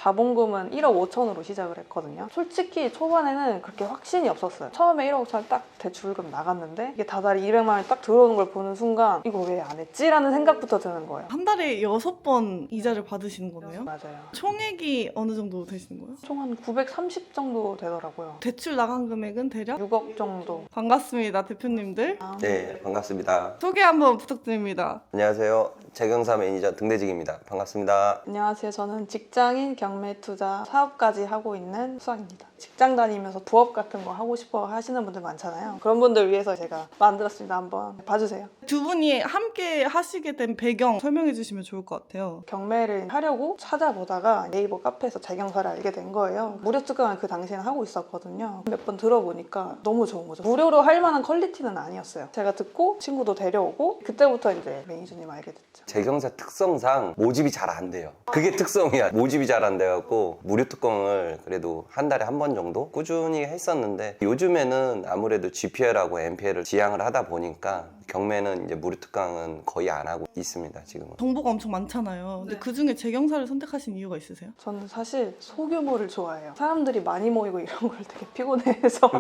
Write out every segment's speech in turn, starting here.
자본금은 1억 5천으로 시작을 했거든요. 솔직히 초반에는 그렇게 확신이 없었어요. 처음에 1억 5천 딱 대출금 나갔는데 이게 다달이 200만 원이 딱 들어오는 걸 보는 순간 이거 왜 안 했지? 라는 생각부터 드는 거예요. 한 달에 6번 이자를 받으시는 거네요? 맞아요. 총액이 어느 정도 되시는 거예요? 총 한 930 정도 되더라고요. 대출 나간 금액은 대략? 6억 정도. 반갑습니다, 대표님들. 네, 반갑습니다. 소개 한번 부탁드립니다. 안녕하세요. 재경사 매니저 등대직입니다. 반갑습니다. 안녕하세요. 저는 직장인 경매투자 사업까지 하고 있는 수학입니다. 직장 다니면서 부업 같은 거 하고 싶어 하시는 분들 많잖아요. 그런 분들 위해서 제가 만들었습니다. 한번 봐주세요. 두 분이 함께 하시게 된 배경 설명해 주시면 좋을 것 같아요. 경매를 하려고 찾아보다가 네이버 카페에서 재경사를 알게 된 거예요. 무료 특강을 그 당시에는 하고 있었거든요. 몇 번 들어보니까 너무 좋은 거죠. 무료로 할 만한 퀄리티는 아니었어요. 제가 듣고 친구도 데려오고 그때부터 이제 매니저님 알게 됐죠. 재경사 특성상 모집이 잘 안 돼요. 그게 특성이야. 모집이 잘 안 돼갖고 무료 특강을 그래도 한 달에 한 번 정도 꾸준히 했었는데 요즘에는 아무래도 GPL하고 MPL을 지향을 하다 보니까 경매는 이제 무료 특강은 거의 안 하고 있습니다. 지금은. 정보가 엄청 많잖아요. 근데 그 중에 재경사를 선택하신 이유가 있으세요? 저는 사실 소규모를 좋아해요. 사람들이 많이 모이고 이런 걸 되게 피곤해해서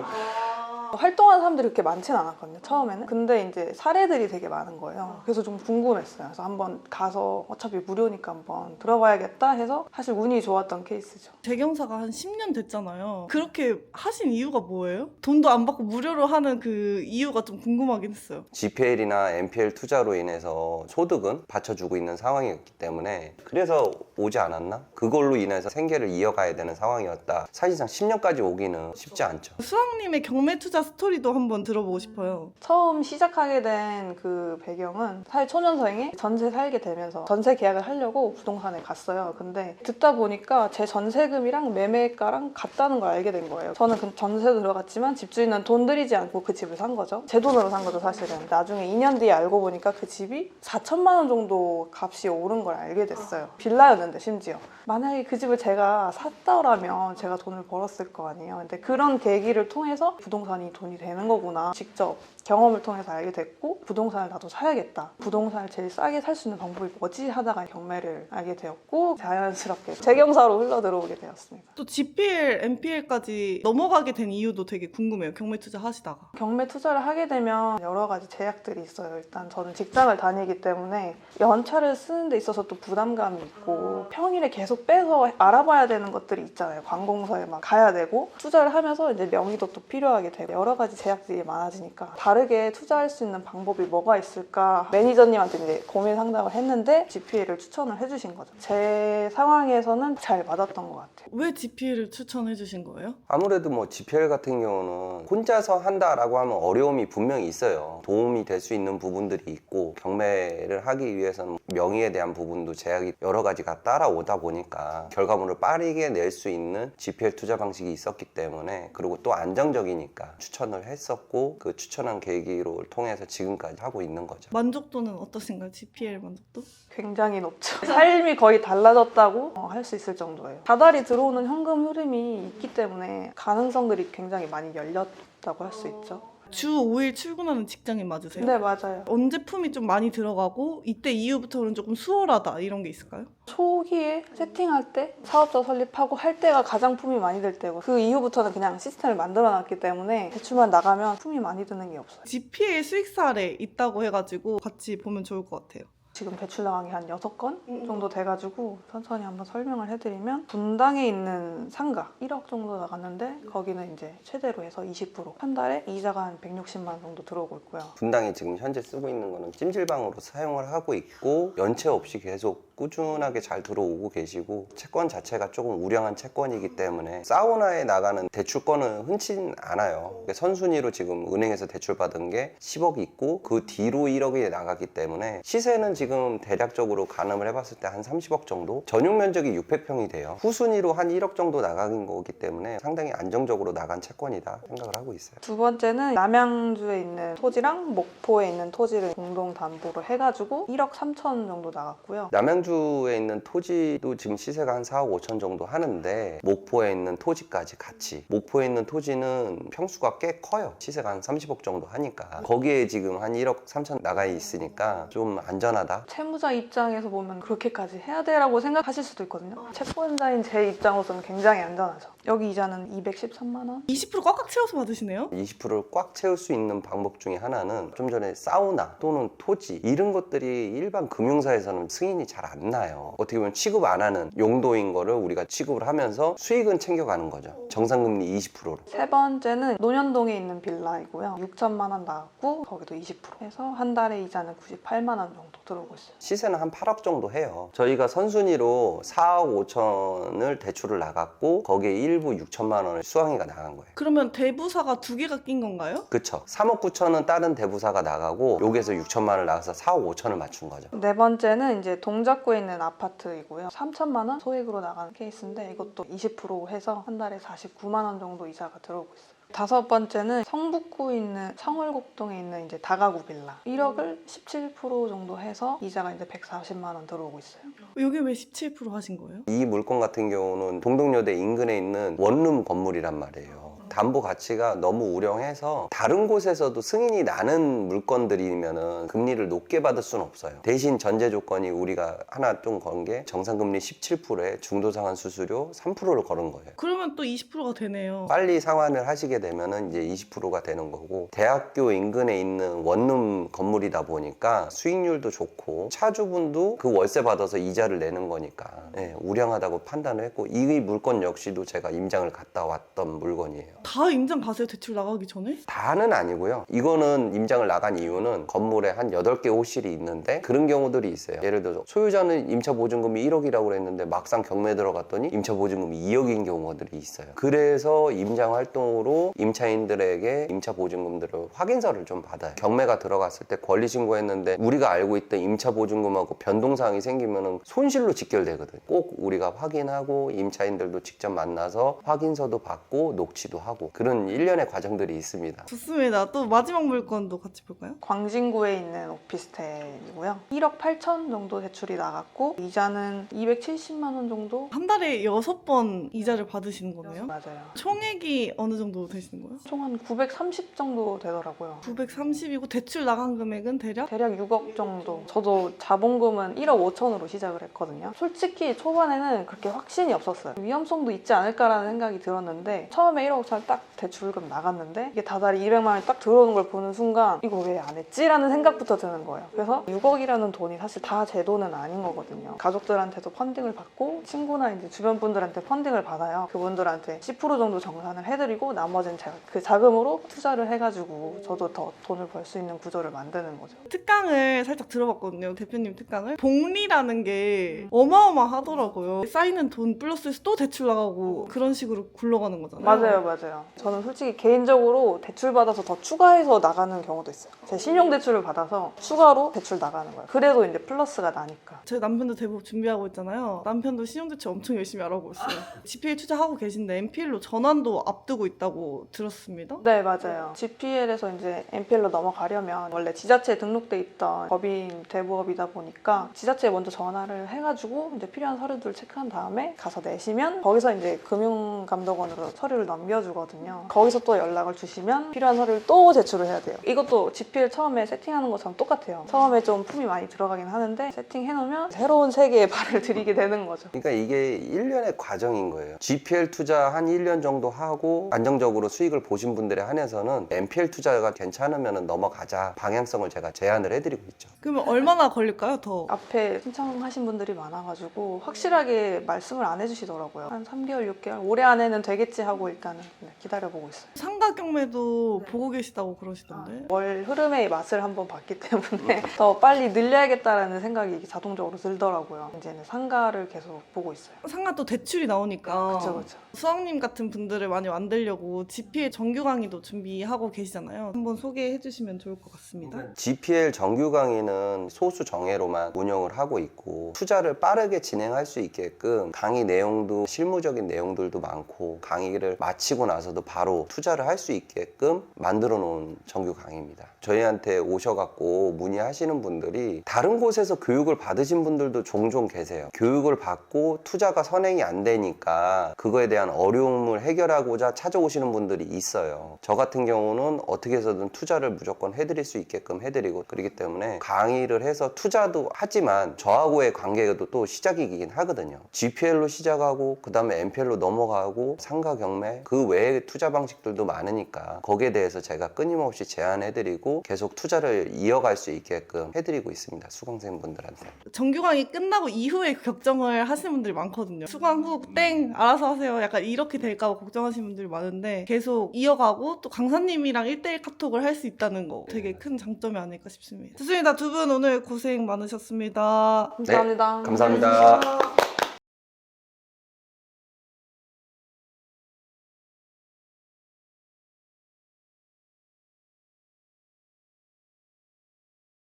활동하는 사람들이 그렇게 많지는 않았거든요, 처음에는. 근데 이제 사례들이 되게 많은 거예요. 그래서 좀 궁금했어요. 그래서 한번 가서 어차피 무료니까 한번 들어봐야겠다 해서 사실 운이 좋았던 케이스죠. 재경사가 한 10년 됐잖아요. 그렇게 하신 이유가 뭐예요? 돈도 안 받고 무료로 하는 그 이유가 좀 궁금하긴 했어요. GPL이나 MPL 투자로 인해서 소득은 받쳐주고 있는 상황이었기 때문에 그래서 오지 않았나? 그걸로 인해서 생계를 이어가야 되는 상황이었다. 사실상 10년까지 오기는 쉽지 않죠. 수학님의 경매 투자 스토리도 한번 들어보고 싶어요. 처음 시작하게 된 그 배경은 사실 초년생에 전세 살게 되면서 전세 계약을 하려고 부동산에 갔어요. 근데 듣다 보니까 제 전세금이랑 매매가랑 같다는 걸 알게 된 거예요. 저는 그 전세도 들어갔지만 집주인은 돈 들이지 않고 그 집을 산 거죠. 제 돈으로 산 거죠, 사실은. 나중에 2년 뒤에 알고 보니까 그 집이 4천만 원 정도 값이 오른 걸 알게 됐어요. 빌라였는데 심지어. 만약에 그 집을 제가 샀더라면 제가 돈을 벌었을 거 아니에요. 근데 그런 계기를 통해서 부동산이 돈이 되는 거구나. 직접 경험을 통해서 알게 됐고 부동산을 나도 사야겠다. 부동산을 제일 싸게 살 수 있는 방법이 뭐지 하다가 경매를 알게 되었고 자연스럽게 재경사로 흘러들어오게 되었습니다. 또 GPL, MPL까지 넘어가게 된 이유도 되게 궁금해요. 경매 투자 하시다가. 경매 투자를 하게 되면 여러 가지 제약들이 있어요. 일단 저는 직장을 다니기 때문에 연차를 쓰는 데 있어서 또 부담감이 있고 평일에 계속 빼서 알아봐야 되는 것들이 있잖아요. 관공서에 막 가야 되고 투자를 하면서 이제 명의도 또 필요하게 되고 여러 가지 제약들이 많아지니까 다르게 투자할 수 있는 방법이 뭐가 있을까 매니저님한테 이제 고민 상담을 했는데 GPL을 추천을 해주신 거죠. 제 상황에서는 잘 맞았던 것 같아요. 왜 GPL을 추천해 주신 거예요? 아무래도 뭐 GPL 같은 경우는 혼자서 한다라고 하면 어려움이 분명히 있어요. 도움이 될 수 있는 부분들이 있고 경매를 하기 위해서는 명의에 대한 부분도 제약이 여러 가지가 따라오다 보니까 결과물을 빠르게 낼 수 있는 GPL 투자 방식이 있었기 때문에 그리고 또 안정적이니까 추천을 했었고 그 추천한 계기를 통해서 지금까지 하고 있는 거죠. 만족도는 어떠신가요? GPL 만족도? 굉장히 높죠. 삶이 거의 달라졌다고 할 수 있을 정도예요. 다달이 들어오는 현금 흐름이 있기 때문에 가능성들이 굉장히 많이 열렸다고 할 수 있죠. 주 5일 출근하는 직장인 맞으세요? 네, 맞아요. 언제 품이 좀 많이 들어가고 이때 이후부터는 조금 수월하다 이런 게 있을까요? 초기에 세팅할 때 사업자 설립하고 할 때가 가장 품이 많이 들 때고 그 이후부터는 그냥 시스템을 만들어놨기 때문에 대출만 나가면 품이 많이 드는 게 없어요. GPL 수익 사례 있다고 해가지고 같이 보면 좋을 것 같아요. 지금 대출 나간 게 한 6건 정도 돼가지고 천천히 한번 설명을 해드리면 분당에 있는 상가 1억 정도 나갔는데 거기는 이제 최대로 해서 20%한 달에 이자가 한 160만 원 정도 들어오고 있고요. 분당에 지금 현재 쓰고 있는 거는 찜질방으로 사용을 하고 있고 연체 없이 계속 꾸준하게 잘 들어오고 계시고 채권 자체가 조금 우량한 채권이기 때문에 사우나에 나가는 대출권은 흔치 않아요. 선순위로 지금 은행에서 대출 받은 게 10억 있고 그 뒤로 1억이 나가기 때문에 시세는 지금 대략적으로 가늠을 해봤을 때 한 30억 정도? 전용 면적이 600평이 돼요. 후순위로 한 1억 정도 나간 거기 때문에 상당히 안정적으로 나간 채권이다 생각을 하고 있어요. 두 번째는 남양주에 있는 토지랑 목포에 있는 토지를 공동 담보로 해가지고 1억 3천 정도 나갔고요. 남양주 남양주에 있는 토지도 지금 시세가 한 4억 5천 정도 하는데 목포에 있는 토지까지 같이 목포에 있는 토지는 평수가 꽤 커요. 시세가 한 30억 정도 하니까 거기에 지금 한 1억 3천 나가 있으니까 좀 안전하다. 채무자 입장에서 보면 그렇게까지 해야 돼라고 생각하실 수도 있거든요. 채권자인 제 입장으로서는 굉장히 안전하죠. 여기 이자는 213만 원? 20% 꽉꽉 채워서 받으시네요? 20%를 꽉 채울 수 있는 방법 중에 하나는 좀 전에 사우나 또는 토지 이런 것들이 일반 금융사에서는 승인이 잘 안 나요. 어떻게 보면 취급 안 하는 용도인 거를 우리가 취급을 하면서 수익은 챙겨가는 거죠. 정상금리 20%로. 세 번째는 논현동에 있는 빌라이고요. 6천만 원 나왔고 거기도 20% 해서 한 달에 이자는 98만 원 정도 들어오고 있어요. 시세는 한 8억 정도 해요. 저희가 선순위로 4억 5천을 대출을 나갔고 거기에 일부 6천만 원을 수강이가 나간 거예요. 그러면 대부사가 두 개가 낀 건가요? 그쵸. 3억 9천은 다른 대부사가 나가고 여기에서 6천만 원을 나가서 4억 5천을 맞춘 거죠. 네 번째는 이제 동작구에 있는 아파트이고요. 3천만 원 소액으로 나가는 케이스인데 이것도 20% 해서 한 달에 49만 원 정도 이자가 들어오고 있어요. 다섯 번째는 성북구에 있는 성월곡동에 있는 이제 다가구 빌라 1억을 17% 정도 해서 이자가 이제 140만 원 들어오고 있어요. 여기 왜 17% 하신 거예요? 이 물건 같은 경우는 동덕여대 인근에 있는 원룸 건물이란 말이에요. 담보 가치가 너무 우량해서 다른 곳에서도 승인이 나는 물건들이면은 금리를 높게 받을 수는 없어요. 대신 전제 조건이 우리가 하나 좀 건 게 정상금리 17%에 중도상환 수수료 3%를 걸은 거예요. 그러면 또 20%가 되네요. 빨리 상환을 하시게 되면은 이제 20%가 되는 거고, 대학교 인근에 있는 원룸 건물이다 보니까 수익률도 좋고 차주분도 그 월세 받아서 이자를 내는 거니까 우량하다고 판단을 했고, 이 물건 역시도 제가 임장을 갔다 왔던 물건이에요. 다 임장 가세요? 대출 나가기 전에? 다는 아니고요. 이거는 임장을 나간 이유는 건물에 한 8개 호실이 있는데 그런 경우들이 있어요. 예를 들어서 소유자는 임차 보증금이 1억이라고 그랬는데 막상 경매 들어갔더니 임차 보증금이 2억인 경우들이 있어요. 그래서 임장 활동으로 임차인들에게 임차 보증금들을 확인서를 좀 받아요. 경매가 들어갔을 때 권리 신고했는데 우리가 알고 있던 임차 보증금하고 변동사항이 생기면 손실로 직결되거든요. 꼭 우리가 확인하고 임차인들도 직접 만나서 확인서도 받고 녹취도 하고 그런 일련의 과정들이 있습니다. 좋습니다. 또 마지막 물건도 같이 볼까요? 광진구에 있는 오피스텔이고요. 1억 8천 정도 대출이 나갔고 이자는 270만 원 정도? 한 달에 6번 이자를 받으시는 거네요? 맞아요. 총액이 어느 정도 되시는 거예요? 총 한 930 정도 되더라고요. 930이고 대출 나간 금액은 대략? 대략 6억 정도. 저도 자본금은 1억 5천으로 시작을 했거든요. 솔직히 초반에는 그렇게 확신이 없었어요. 위험성도 있지 않을까라는 생각이 들었는데 처음에 1억 5천 딱 대출금 나갔는데 이게 다달이 200만 원이 딱 들어오는 걸 보는 순간 이거 왜 안 했지? 라는 생각부터 드는 거예요. 그래서 6억이라는 돈이 사실 다 제 돈은 아닌 거거든요. 가족들한테도 펀딩을 받고 친구나 이제 주변 분들한테 펀딩을 받아요. 그분들한테 10% 정도 정산을 해드리고 나머지는 제가 그 자금으로 투자를 해가지고 저도 더 돈을 벌 수 있는 구조를 만드는 거죠. 특강을 살짝 들어봤거든요. 대표님 특강을. 복리라는 게 어마어마하더라고요. 쌓이는 돈 플러스해서 또 대출 나가고 그런 식으로 굴러가는 거잖아요. 맞아요. 저는 솔직히 개인적으로 대출 받아서 더 추가해서 나가는 경우도 있어요. 제 신용대출을 받아서 추가로 대출 나가는 거예요. 그래도 이제 플러스가 나니까. 제 남편도 대법 준비하고 있잖아요. 남편도 신용대출 엄청 열심히 알아보고 있어요. GPA 투자하고 계신데 NPL로 전환도 앞두고 있다고 들었습니다. 네, 맞아요. GPL에서 이제 NPL로 넘어가려면 원래 지자체에 등록돼 있던 법인 대부업이다 보니까 지자체에 먼저 전화를 해가지고 이제 필요한 서류들을 체크한 다음에 가서 내시면 거기서 이제 금융감독원으로 서류를 넘겨주거든요. 거기서 또 연락을 주시면 필요한 서류를 또 제출을 해야 돼요. 이것도 GPL 처음에 세팅하는 것처럼 똑같아요. 처음에 좀 품이 많이 들어가긴 하는데 세팅해놓으면 새로운 세계에 발을 들이게 되는 거죠. 그러니까 이게 1년의 과정인 거예요. GPL 투자 한 1년 정도 하고 안정적으로 수익을 보신 분들에 한해서는 NPL 투자가 괜찮으면 넘어가자 방향성을 제가 제안을 해드리고 있죠. 그러면 얼마나 걸릴까요? 더? 앞에 신청하신 분들이 많아가지고 확실하게 말씀을 안 해주시더라고요. 한 3개월, 6개월 올해 안에는 되겠지 하고 일단은 기다려보고 있어요. 상가 경매도 보고 계시다고 그러시던데. 월 흐름의 맛을 한번 봤기 때문에 더 빨리 늘려야겠다라는 생각이 자동적으로 들더라고요. 이제는 상가를 계속 보고 있어요. 상가 또 대출이 나오니까 그렇죠. 수학님 같은 분들을 많이 만들려고 GPA 정규 강의도 준비하고 계시잖아요. 한번 소개해 주시면 좋을 것 같습니다. GPL 정규 강의는 소수 정예로만 운영을 하고 있고 투자를 빠르게 진행할 수 있게끔 강의 내용도 실무적인 내용들도 많고 강의를 마치고 나서도 바로 투자를 할 수 있게끔 만들어 놓은 정규 강의입니다. 저희한테 오셔갖고 문의하시는 분들이 다른 곳에서 교육을 받으신 분들도 종종 계세요. 교육을 받고 투자가 선행이 안 되니까 그거에 대한 어려움을 해결하고자 찾아오시는 분들이 있어요. 저 같은 경우는 어떻게 해서든 투자를 무조건 해드릴 수 있게끔 해드리고 그렇기 때문에 강의를 해서 투자도 하지만 저하고의 관계도 또 시작이긴 하거든요. GPL로 시작하고 그 다음에 MPL로 넘어가고 상가 경매 그 외의 투자 방식들도 많으니까 거기에 대해서 제가 끊임없이 제안해드리고 계속 투자를 이어갈 수 있게끔 해드리고 있습니다. 수강생분들한테. 정규 강의 끝나고 이후에 걱정을 하시는 분들이 많거든요. 수강 후 땡 알아서 하세요. 약간 이렇게 될까 봐 걱정하시는 분들이 많은데 계속 이어가고 또 강사님이랑 1대1 카톡을 할 수 있다는 거 되게 큰 장점이 아닐까 싶습니다. 좋습니다. 두 분 오늘 고생 많으셨습니다. 감사합니다. 감사합니다.